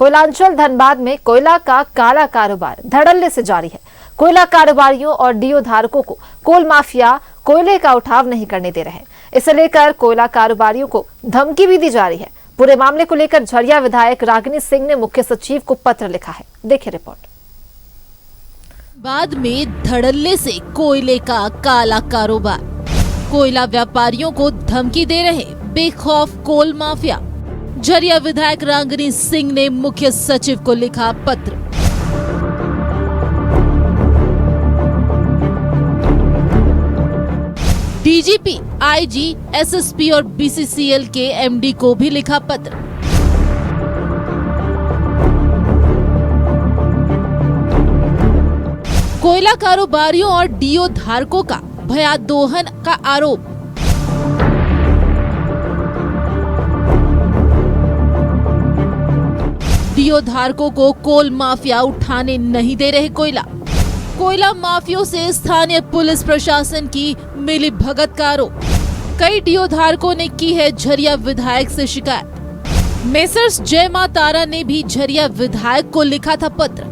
कोयलांचल धनबाद में कोयला का काला कारोबार धड़ल्ले से जारी है। कोयला कारोबारियों और डीओ धारकों को कोल माफिया कोयले का उठाव नहीं करने दे रहे हैं। इसे लेकर कोयला कारोबारियों को धमकी भी दी जा रही है। पूरे मामले को लेकर झरिया विधायक रागिनी सिंह ने मुख्य सचिव को पत्र लिखा है। देखिए रिपोर्ट। बाद में धड़ल्ले से कोयले का काला कारोबार, कोयला व्यापारियों को धमकी दे रहे बेखौफ कोल माफिया। झरिया विधायक रागिनी सिंह ने मुख्य सचिव को लिखा पत्र। डीजीपी, आईजी, एसएसपी और बीसीसीएल के एमडी को भी लिखा पत्र। कोयला कारोबारियों और डीओ धारकों का भयादोहन का आरोप। डीओ धारकों को कोल माफिया उठाने नहीं दे रहे कोयला माफियों से स्थानीय पुलिस प्रशासन की मिली भगत का आरोप। कई डीओ धारकों ने की है झरिया विधायक से शिकायत। मेसर्स जय मां तारा ने भी झरिया विधायक को लिखा था पत्र।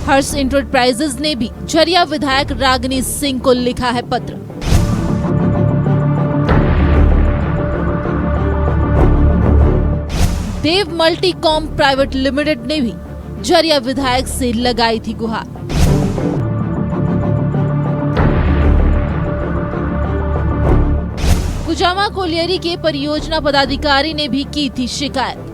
हर्ष इंटरप्राइजेज ने भी झरिया विधायक रागिनी सिंह को लिखा है पत्र। देव मल्टीकॉम प्राइवेट लिमिटेड ने भी झरिया विधायक से लगाई थी गुहार। कुजामा कोलियरी के परियोजना पदाधिकारी ने भी की थी शिकायत।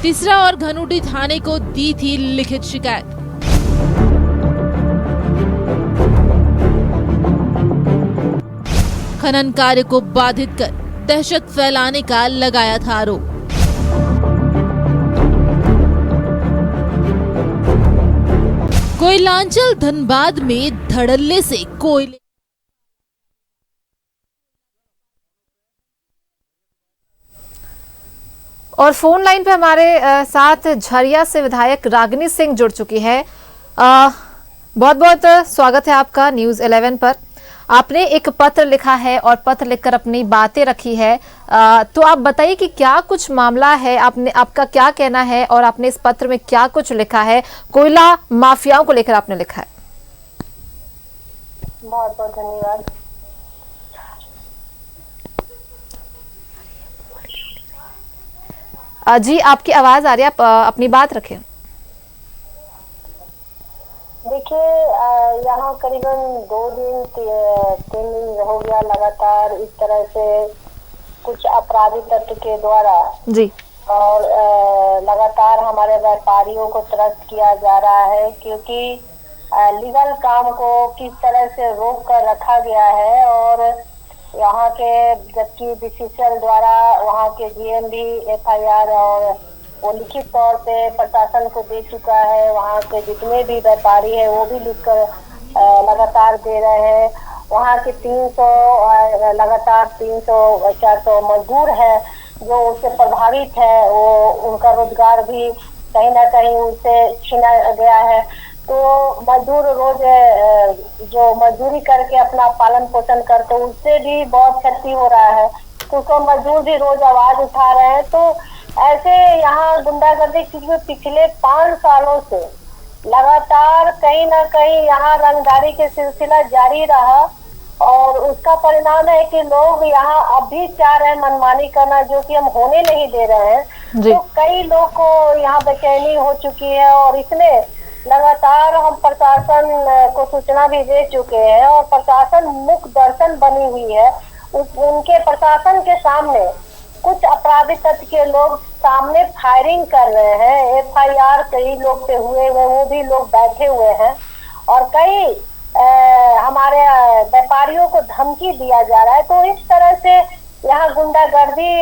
तीसरा और घनुडी थाने को दी थी लिखित शिकायत। खनन कार्य को बाधित कर दहशत फैलाने का लगाया था आरोप। कोयलांचल धनबाद में धड़ल्ले से कोयले। और फोन लाइन पे हमारे साथ झरिया से विधायक रागिनी सिंह जुड़ चुकी है। बहुत बहुत स्वागत है आपका न्यूज़ 11 पर। आपने एक पत्र लिखा है और पत्र लिखकर अपनी बातें रखी है, तो आप बताइए कि क्या कुछ मामला है, आपका क्या कहना है और आपने इस पत्र में क्या कुछ लिखा है, कोयला माफियाओं को लेकर आपने लिखा है। बहुत बहुत धन्यवाद। जी आपकी आवाज आ रही है, आप अपनी बात रखें। देखिए, यहाँ करीबन 2 दिन 3 दिन हो गया लगातार इस तरह से कुछ अपराधी तत्व के द्वारा जी और लगातार हमारे व्यापारियों को त्रस्त किया जा रहा है, क्योंकि लीगल काम को किस तरह से रोक कर रखा गया है। और यहाँ के जबकि बीसीसीएल द्वारा वहाँ के जीएम भी एफआईआर और वो लिखित तौर पे प्रशासन को दे चुका है। वहाँ के जितने भी व्यापारी है वो भी लिखकर लगातार दे रहे हैं। वहाँ के 300 लगातार 300-400 मजदूर है जो उससे प्रभावित है, वो उनका रोजगार भी कहीं ना कहीं उनसे छीना गया है। तो मजदूर रोज जो मजदूरी करके अपना पालन पोषण करते उससे भी बहुत क्षति हो रहा है, क्योंकि मजदूर भी रोज आवाज उठा रहे हैं। तो ऐसे यहाँ गुंडागर्दी पिछले 5 सालों से लगातार कहीं ना कहीं यहाँ रंगदारी के सिलसिला जारी रहा, और उसका परिणाम है कि लोग यहाँ अब भी चाह रहे हैं मनमानी करना, जो कि हम होने नहीं दे रहे हैं। तो कई लोग को यहाँ बेचैनी हो चुकी है, और इसमें लगातार हम प्रशासन को सूचना भी दे चुके हैं, और प्रशासन मुख दर्शन बनी हुई है। उनके प्रशासन के सामने कुछ अपराधी तत्व के लोग सामने फायरिंग कर रहे हैं। एफआईआर कई लोग पे हुए हुए, वो भी लोग बैठे हुए हैं, और कई हमारे व्यापारियों को धमकी दिया जा रहा है। तो इस तरह से यहाँ गुंडागर्दी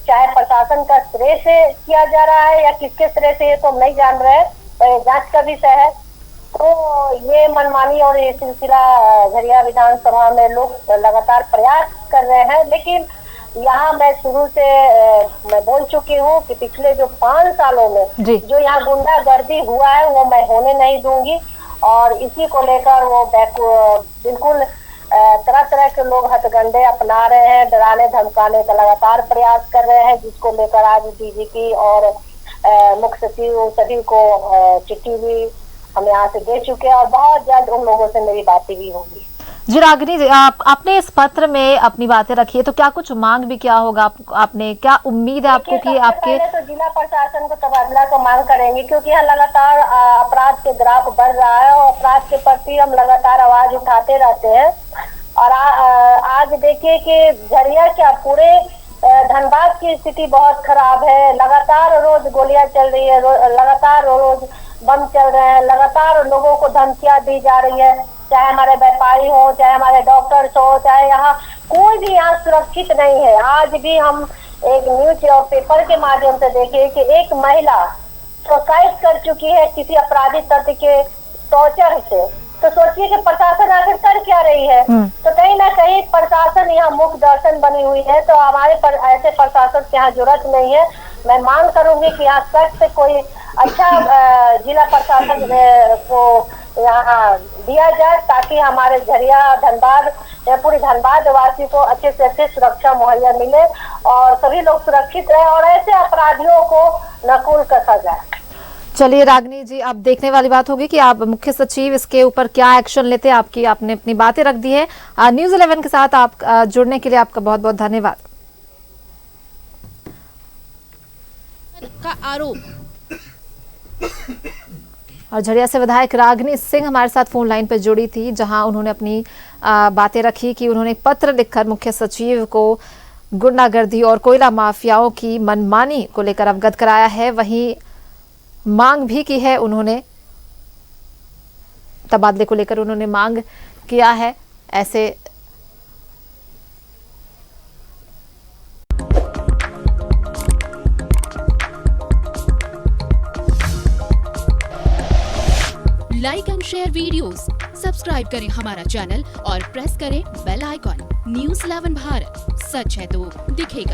चाहे प्रशासन का श्रेय से किया जा रहा है या किसके श्रेय से, ये तो हम नहीं जान रहे हैं, जांच का विषय है। तो ये मनमानी और ये सिलसिला झरिया विधानसभा में लोग लगातार प्रयास कर रहे हैं, लेकिन यहाँ मैं शुरू से मैं बोल चुकी हूँ कि पिछले जो 5 सालों में जो यहाँ गुंडागर्दी हुआ है वो मैं होने नहीं दूंगी। और इसी को लेकर वो बिल्कुल तरह तरह के लोग हथकंडे अपना रहे हैं, डराने धमकाने का लगातार प्रयास कर रहे हैं, जिसको लेकर आज डीजीपी और मुख्य सचिव सभी को चिट्ठी भी हम यहाँ से दे चुके हैं और बहुत जल्द उन लोगों से मेरी बातें भी होंगी। जी रागिनी जी, आपने इस पत्र में अपनी बातें रखी है, तो क्या कुछ मांग भी किया होगा आपने? क्या उम्मीद है आपको कि आपके तो जिला प्रशासन को तबादला को मांग करेंगे, क्योंकि यहाँ लगातार अपराध के ग्राफ बढ़ रहा है और अपराध के प्रति हम लगातार आवाज उठाते रहते हैं। और आज देखिए कि झरिया क्या पूरे धनबाद की स्थिति बहुत खराब है। लगातार रोज गोलियां चल रही है, लगातार रोज बम चल रहे हैं, लगातार लोगों को धमकियां दी जा रही है, चाहे हमारे व्यापारी हो, चाहे हमारे डॉक्टर्स हो, चाहे यहाँ कोई भी यहाँ सुरक्षित नहीं है। आज भी हम एक न्यूज और पेपर के माध्यम से देखे कि एक महिला सुसाइड कर चुकी है किसी अपराधी तत्व के टॉर्चर से। तो सोचिए कि प्रशासन आखिर कर क्या रही है। तो कहीं ना कहीं प्रशासन यहाँ मुख्य दर्शन बनी हुई है, तो हमारे ऐसे प्रशासन की यहाँ जरूरत नहीं है। मैं मांग करूंगी कि यहाँ सख्त से कोई अच्छा जिला प्रशासन को यहाँ दिया जाए, ताकि हमारे झरिया धनबाद पूरी धनबाद वासी को अच्छे से अच्छे सुरक्षा मुहैया मिले और सभी लोग सुरक्षित रहे और ऐसे अपराधियों को नकुल कसा जाए। चलिए रागिनी जी, अब देखने वाली बात होगी कि आप मुख्य सचिव इसके ऊपर क्या एक्शन लेते हैं। आपने अपनी बातें रख दी है। न्यूज़ 11 के साथ आप जुड़ने के लिए आपका बहुत बहुत धन्यवाद। का आरोप। और झरिया से विधायक रागिनी सिंह हमारे साथ फोन लाइन पर जुड़ी थी, जहां उन्होंने अपनी बातें रखी कि उन्होंने पत्र लिखकर मुख्य सचिव को गुंडागर्दी और कोयला माफियाओं की मनमानी को लेकर अवगत कराया है। वहीं मांग भी की है उन्होंने, तबादले को लेकर उन्होंने मांग किया है। ऐसे like and share videos, subscribe करें हमारा चैनल और प्रेस करें बेल आइकॉन। न्यूज़ 11 भारत, सच है तो दिखेगा।